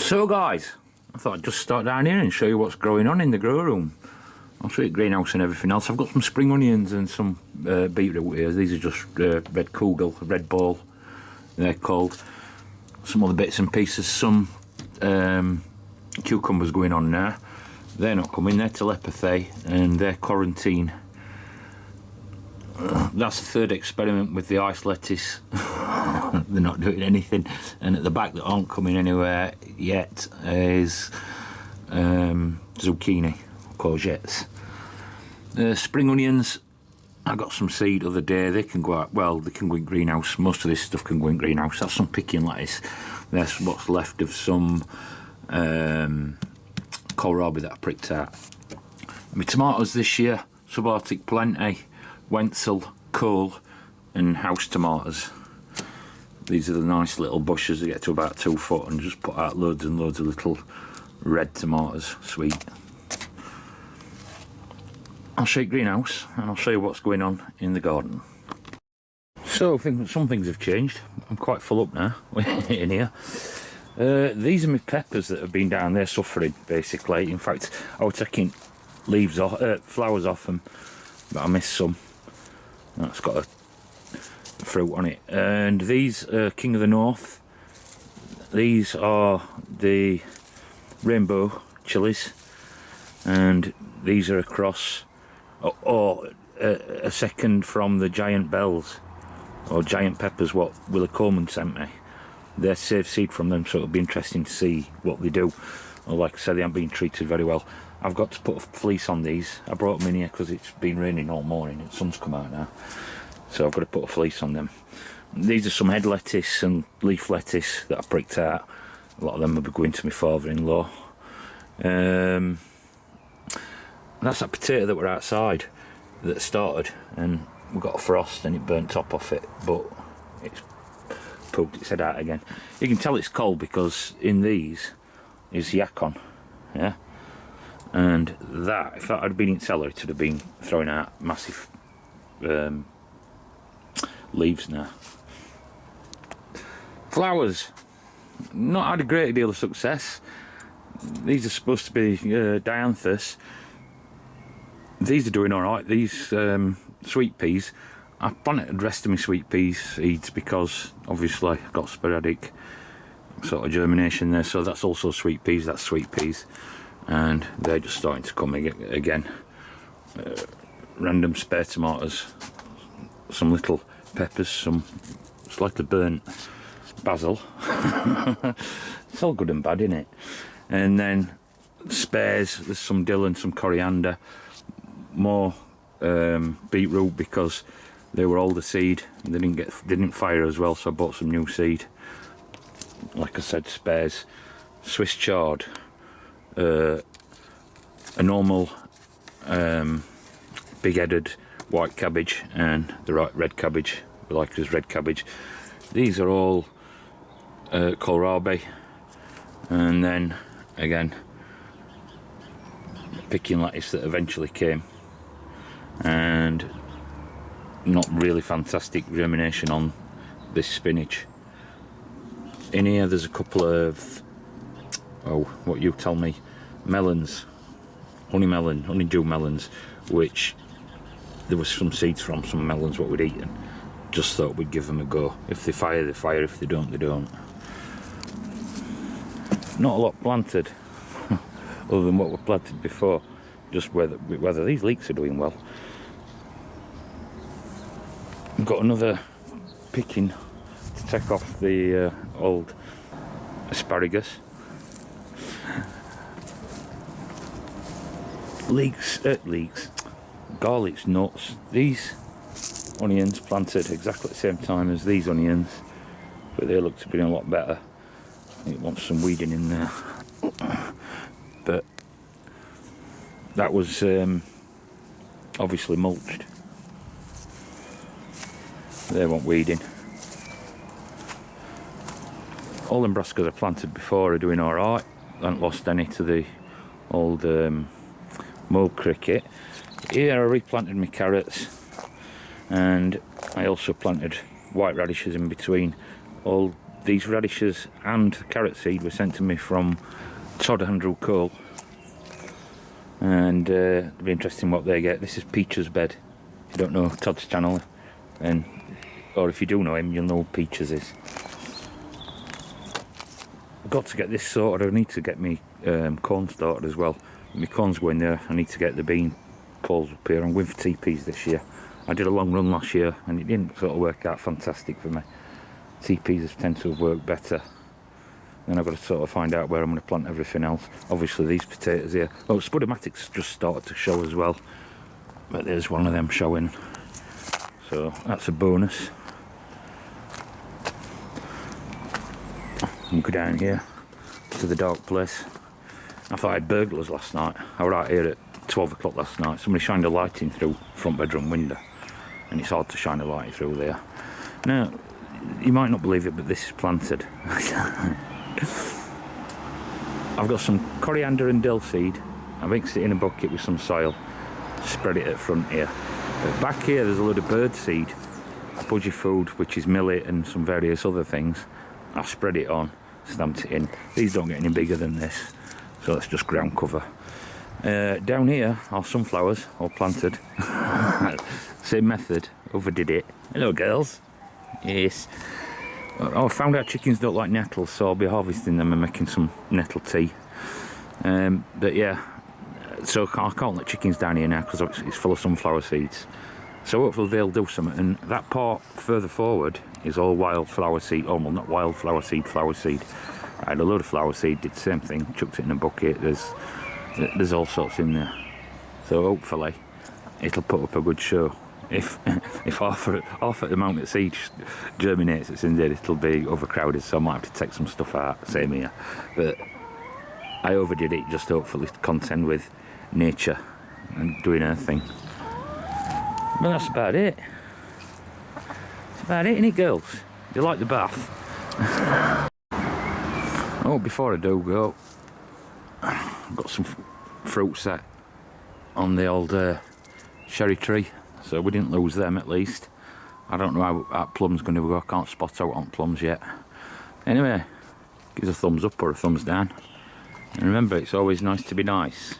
So guys, I thought I'd just start down here and show you what's growing on in the grow room. I'll show you the greenhouse and everything else. I've got some spring onions and some beetroot here. These are just red kugel, red ball they're called. Some other bits and pieces, some cucumbers going on there. They're not coming, they're telepathy and they're quarantine. That's the third experiment with the ice lettuce. They're not doing anything. And at the back that aren't coming anywhere yet is zucchini, courgettes. Spring onions, I got some seed the other day. They can go out, well, they can go in greenhouse. Most of this stuff can go in greenhouse. That's some picking lettuce. That's what's left of some kohlrabi that I pricked out. My tomatoes this year, subarctic plenty, Wenzel, Cole and house tomatoes. These are the nice little bushes that get to about 2 foot and just put out loads and loads of little red tomatoes, sweet. I'll show you greenhouse and I'll show you what's going on in the garden. So some things have changed. I'm quite full up now in here. These are my peppers that have been down there suffering basically. In fact, I was taking leaves off, flowers off them, but I missed some. That's got a fruit on it. And these are King of the North. These are the rainbow chilies, and these are a cross, or a second from the giant bells or giant peppers what Willa Coleman sent me. They're saved seed from them, so it'll be interesting to see what they do. Well, like I said, they aren't being treated very well. I've got to put a fleece on these. I brought them in here because it's been raining all morning and the sun's come out now, so I've got to put a fleece on them. These are some head lettuce and leaf lettuce that I pricked out. A lot of them will be going to my father-in-law. That's that potato that were outside that started, and we got a frost and it burnt top off it, but it's poked its head out again. You can tell it's cold because in these is yakon, yeah. And that, if that had been in cellar, it would have been throwing out massive leaves now. Flowers, not had a great deal of success. These are supposed to be dianthus. These are doing alright. These sweet peas, I planted the rest of my sweet peas seeds because obviously I've got sporadic sort of germination there, so that's also sweet peas, that's sweet peas. And they're just starting to come again. Random spare tomatoes, some little peppers, some slightly burnt basil. It's all good and bad, isn't it? And then spares, there's some dill and some coriander, more beetroot because they were older seed and they didn't fire as well, so I bought some new seed. Like I said, spares, Swiss chard, a normal big-headed white cabbage and the right red cabbage, like as red cabbage. These are all kohlrabi, and then again picking lettuce that eventually came, and not really fantastic germination on this spinach. In here there's a couple of, oh, what you tell me, melons, honeydew melons, which there was some seeds from, some melons what we'd eaten. Just thought we'd give them a go. If they fire, they fire. If they don't, they don't. Not a lot planted, other than what were planted before. Just whether these leeks are doing well. I've got another picking to take off the old asparagus. Garlics, nuts. These onions planted exactly at the same time as these onions, but they look to be a lot better. It wants some weeding in there, but that was obviously mulched. They want weeding. All them brassicas I planted before are doing alright. I haven't lost any to the old mold cricket. Here I replanted my carrots, and I also planted white radishes in between. All these radishes and carrot seed were sent to me from Todd Andrew Cole, and it'll be interesting what they get. This is Peaches Bed. If you don't know Todd's channel, or if you do know him, you'll know what Peaches is. I've got to get this sorted. I need to get me corn started as well. My corn's going there. I need to get the bean poles up here. I'm going for TPs this year. I did a long run last year and it didn't sort of work out fantastic for me. TPs tend to have worked better. Then I've got to sort of find out where I'm going to plant everything else. Obviously these potatoes here, oh, Spudamatics just started to show as well, but there's one of them showing, so that's a bonus. I'll go down here to the dark place. I thought I had burglars last night. I was out here at 12 o'clock last night. Somebody shined a light in through front bedroom window, and it's hard to shine a light through there. Now, you might not believe it, but this is planted. I've got some coriander and dill seed. I mixed it in a bucket with some soil, spread it at front here. Back here there's a load of bird seed, budgie food, which is millet and some various other things. I spread it on, stamped it in. These don't get any bigger than this, so it's just ground cover. Down here are sunflowers, all planted. Same method, overdid it. Hello girls. Yes. I found out chickens don't like nettles, so I'll be harvesting them and making some nettle tea. But yeah, so I can't let chickens down here now because it's full of sunflower seeds. So hopefully they'll do something. And that part further forward is all wildflower seed. Oh, well, not wildflower seed, flower seed. I had a load of flower seed, did the same thing, chucked it in a bucket. There's all sorts in there. So hopefully it'll put up a good show. If half at the amount of seed germinates that's in there, it'll be overcrowded, so I might have to take some stuff out. Same here, but I overdid it just hopefully to contend with nature and doing her thing. But that's about it. That's about it, isn't it, girls? Do you like the bath? Oh, before I do go, I've got some fruit set on the old cherry tree. So we didn't lose them at least. I don't know how that plum's going to go. I can't spot out on plums yet. Anyway, give us a thumbs up or a thumbs down. And remember, it's always nice to be nice.